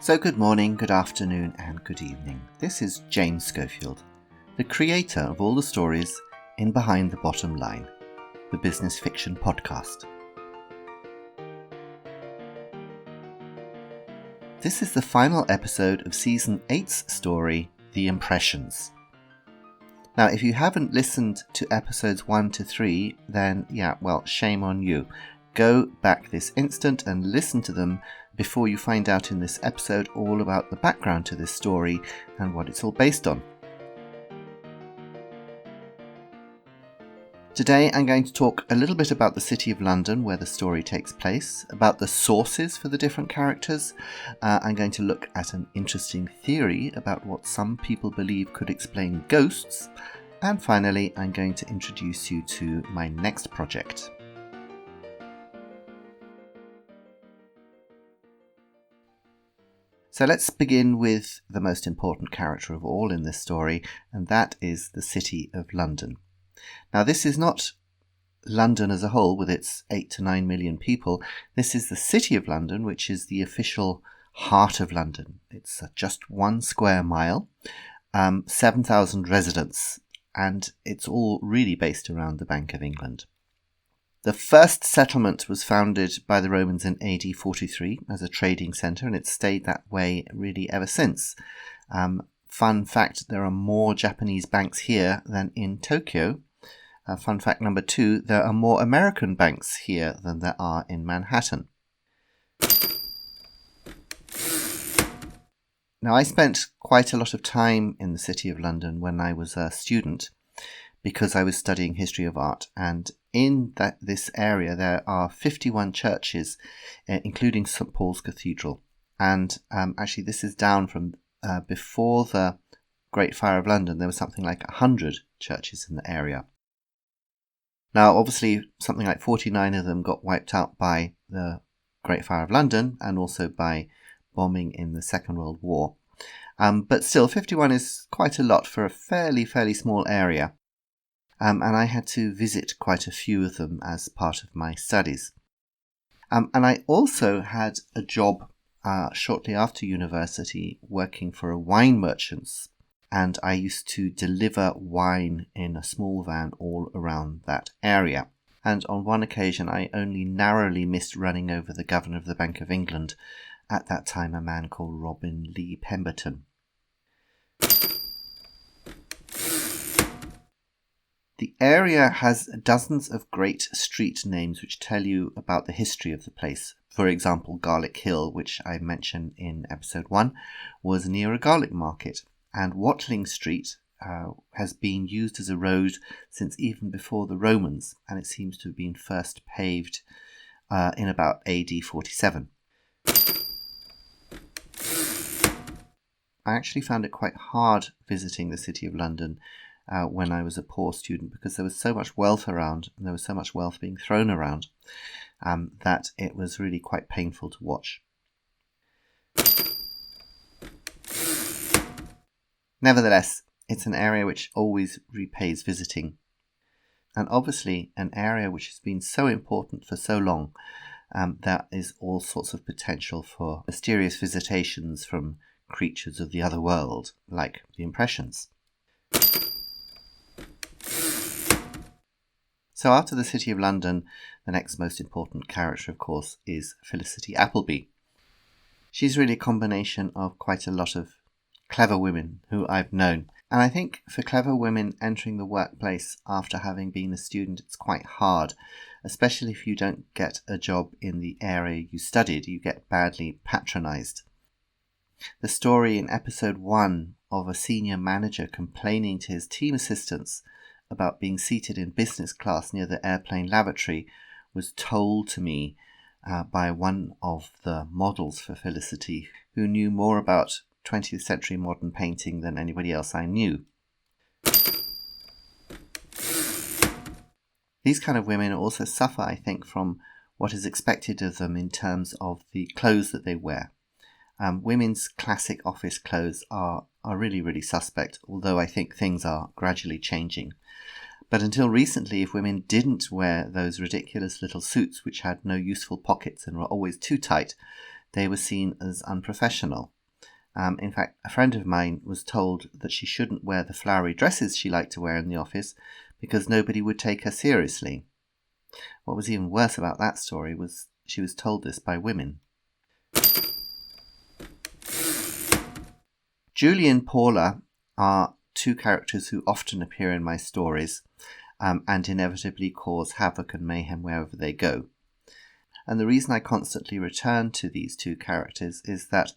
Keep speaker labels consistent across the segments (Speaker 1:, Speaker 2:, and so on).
Speaker 1: So good morning, good afternoon and good evening. This is James Schofield, the creator of all the stories in Behind the Bottom Line, the business fiction podcast. This is the final episode of Season 8's story, The Impressions. Now, if you haven't listened to episodes 1 to 3, then shame on you. Go back this instant and listen to them before you find out in this episode all about the background to this story and what it's all based on. Today I'm going to talk a little bit about the City of London, where the story takes place, about the sources for the different characters. I'm going to look at an interesting theory about what some people believe could explain ghosts. And finally, I'm going to introduce you to my next project. So let's begin with the most important character of all in this story, and that is the City of London. Now, this is not London as a whole with its 8 to 9 million people. This is the City of London, which is the official heart of London. It's just 1 square mile, 7,000 residents, and it's all really based around the Bank of England. The first settlement was founded by the Romans in AD 43 as a trading centre, and it's stayed that way really ever since. Fun fact, there are more Japanese banks here than in Tokyo. Fun fact number 2, there are more American banks here than there are in Manhattan. Now, I spent quite a lot of time in the City of London when I was a student because I was studying history of art, and in this area there are 51 churches, including St Paul's Cathedral. And actually this is down from before the Great Fire of London. There was something like 100 churches in the area. Now, obviously, something like 49 of them got wiped out by the Great Fire of London and also by bombing in the Second World War. But still, 51 is quite a lot for a fairly small area. And I had to visit quite a few of them as part of my studies. And I also had a job shortly after university working for a wine merchant's. And I used to deliver wine in a small van all around that area. And on one occasion, I only narrowly missed running over the Governor of the Bank of England, at that time a man called Robin Lee Pemberton. The area has dozens of great street names which tell you about the history of the place. For example, Garlic Hill, which I mentioned in episode 1, was near a garlic market. And Watling Street has been used as a road since even before the Romans, and it seems to have been first paved in about AD 47. I actually found it quite hard visiting the City of London when I was a poor student, because there was so much wealth around and there was so much wealth being thrown around that it was really quite painful to watch. Nevertheless, it's an area which always repays visiting, and obviously an area which has been so important for so long. There is all sorts of potential for mysterious visitations from creatures of the other world, like the Impressions. So after the City of London, the next most important character, of course, is Felicity Appleby. She's really a combination of quite a lot of clever women who I've known. And I think for clever women entering the workplace after having been a student, it's quite hard, especially if you don't get a job in the area you studied. You get badly patronised. The story in episode 1 of a senior manager complaining to his team assistants about being seated in business class near the airplane lavatory was told to me by one of the models for Felicity, who knew more about 20th century modern painting than anybody else I knew. These kind of women also suffer, I think, from what is expected of them in terms of the clothes that they wear. Women's classic office clothes are really suspect, although I think things are gradually changing. But until recently, if women didn't wear those ridiculous little suits which had no useful pockets and were always too tight, they were seen as unprofessional. In fact, a friend of mine was told that she shouldn't wear the flowery dresses she liked to wear in the office because nobody would take her seriously. What was even worse about that story was she was told this by women. Julie and Paula are two characters who often appear in my stories and inevitably cause havoc and mayhem wherever they go. And the reason I constantly return to these two characters is that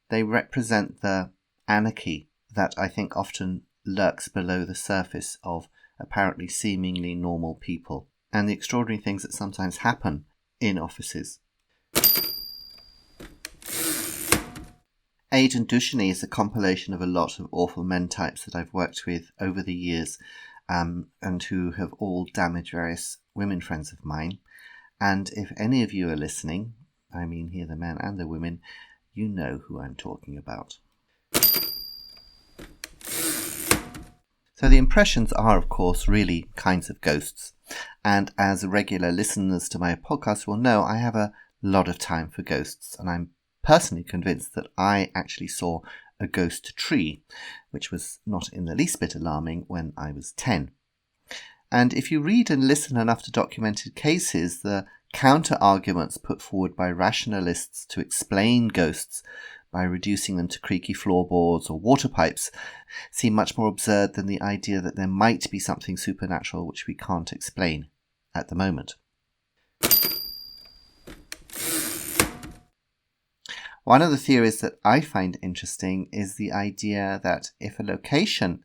Speaker 1: they represent the anarchy that I think often lurks below the surface of apparently seemingly normal people, and the extraordinary things that sometimes happen in offices. Aid and Ducheny is a compilation of a lot of awful men types that I've worked with over the years and who have all damaged various women friends of mine. And if any of you are listening, I mean here the men and the women, you know who I'm talking about. So the impressions are, of course, really kinds of ghosts. And as regular listeners to my podcast will know, I have a lot of time for ghosts. And I'm personally convinced that I actually saw a ghost tree, which was not in the least bit alarming when I was 10. And if you read and listen enough to documented cases, the counter-arguments put forward by rationalists to explain ghosts by reducing them to creaky floorboards or water pipes seem much more absurd than the idea that there might be something supernatural which we can't explain at the moment. One of the theories that I find interesting is the idea that if a location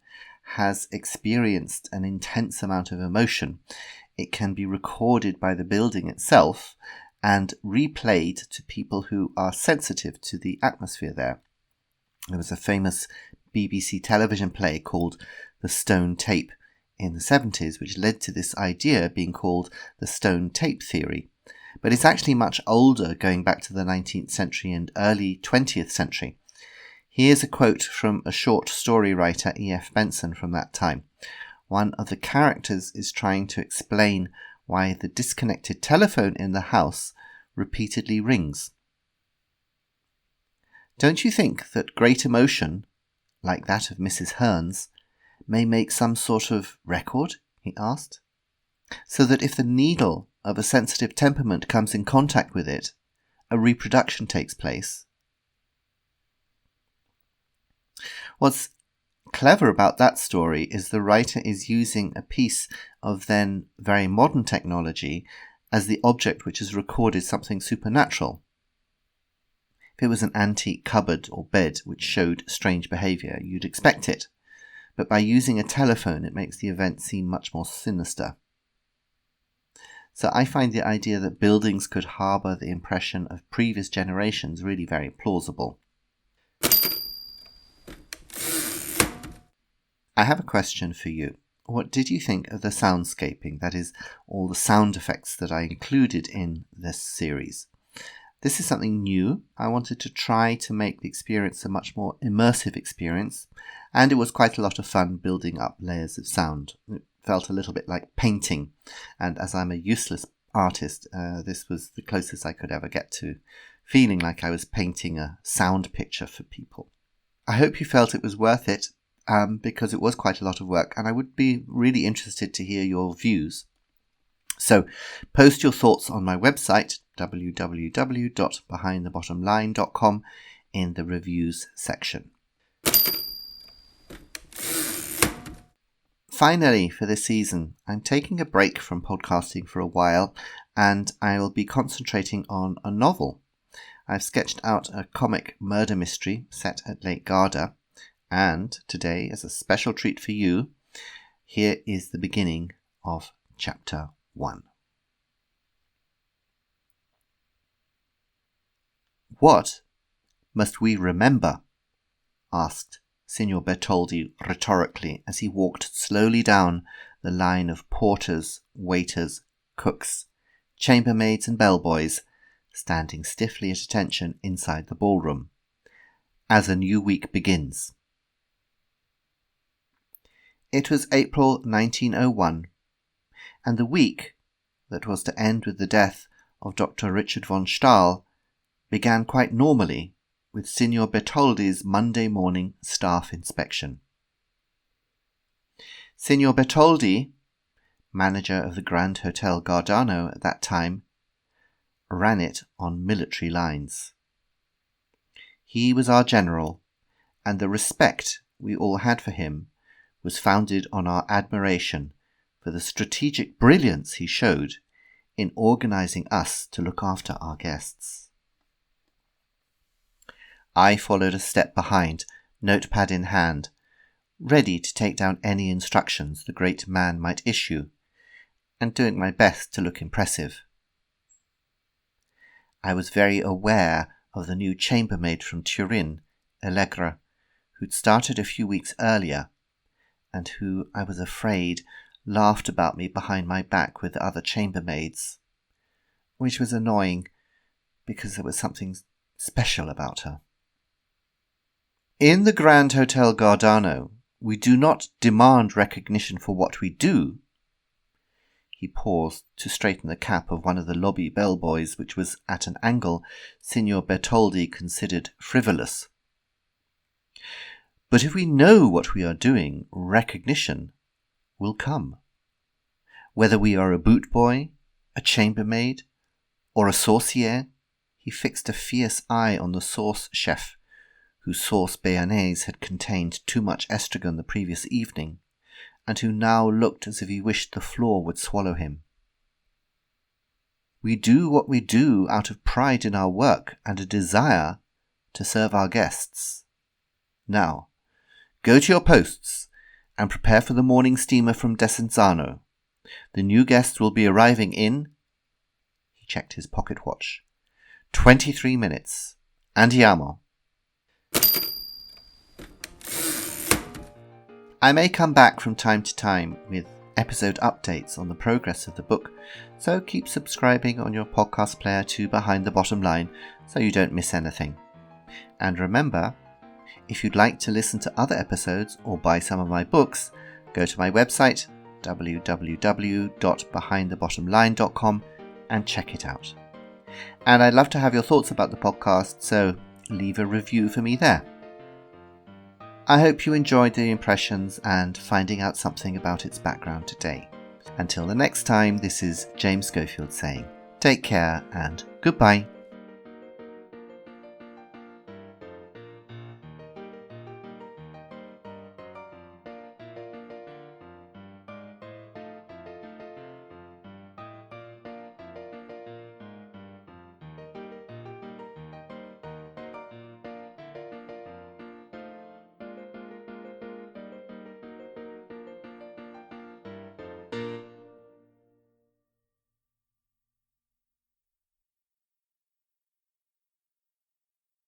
Speaker 1: has experienced an intense amount of emotion, it can be recorded by the building itself and replayed to people who are sensitive to the atmosphere there. There was a famous BBC television play called The Stone Tape in the 70s, which led to this idea being called the stone tape theory. But it's actually much older, going back to the 19th century and early 20th century. Here's a quote from a short story writer, E.F. Benson, from that time. One of the characters is trying to explain why the disconnected telephone in the house repeatedly rings. Don't you think that great emotion, like that of Mrs. Hearn's, may make some sort of record? He asked. So that if the needle of a sensitive temperament comes in contact with it, a reproduction takes place. What's clever about that story is the writer is using a piece of then very modern technology as the object which has recorded something supernatural. If it was an antique cupboard or bed which showed strange behaviour, you'd expect it. But by using a telephone, it makes the event seem much more sinister. So I find the idea that buildings could harbour the impression of previous generations really very plausible. I have a question for you. What did you think of the soundscaping, that is, all the sound effects that I included in this series? This is something new. I wanted to try to make the experience a much more immersive experience, and it was quite a lot of fun building up layers of sound. It felt a little bit like painting, and as I'm a useless artist, this was the closest I could ever get to feeling like I was painting a sound picture for people. I hope you felt it was worth it, because it was quite a lot of work, and I would be really interested to hear your views. So post your thoughts on my website, www.behindthebottomline.com, in the reviews section. Finally, for this season, I'm taking a break from podcasting for a while, and I will be concentrating on a novel. I've sketched out a comic murder mystery set at Lake Garda, and today, as a special treat for you, here is the beginning of Chapter 1. What must we remember? Asked Signor Bertoldi rhetorically as he walked slowly down the line of porters, waiters, cooks, chambermaids and bellboys, standing stiffly at attention inside the ballroom, as a new week begins. It was April 1901, and the week that was to end with the death of Dr. Richard von Stahl began quite normally with Signor Bertoldi's Monday morning staff inspection. Signor Bertoldi, manager of the Grand Hotel Gargano at that time, ran it on military lines. He was our general, and the respect we all had for him was founded on our admiration for the strategic brilliance he showed in organising us to look after our guests. I followed a step behind, notepad in hand, ready to take down any instructions the great man might issue, and doing my best to look impressive. I was very aware of the new chambermaid from Turin, Allegra, who'd started a few weeks earlier, and who, I was afraid, laughed about me behind my back with the other chambermaids, which was annoying because there was something special about her. In the Grand Hotel Gargano, we do not demand recognition for what we do. He paused to straighten the cap of one of the lobby bellboys, which was at an angle Signor Bertoldi considered frivolous. But if we know what we are doing, recognition will come. Whether we are a boot boy, a chambermaid, or a saucier, he fixed a fierce eye on the sauce chef, whose sauce béarnaise had contained too much estragon the previous evening, and who now looked as if he wished the floor would swallow him. We do what we do out of pride in our work and a desire to serve our guests. Now, go to your posts and prepare for the morning steamer from Desenzano. The new guests will be arriving in, he checked his pocket watch, 23 minutes. Andiamo. I may come back from time to time with episode updates on the progress of the book, so keep subscribing on your podcast player to Behind the Bottom Line so you don't miss anything. And remember, if you'd like to listen to other episodes or buy some of my books, go to my website www.behindthebottomline.com and check it out. And I'd love to have your thoughts about the podcast, so leave a review for me there. I hope you enjoyed the impressions and finding out something about its background today. Until the next time, this is James Schofield saying, take care and goodbye.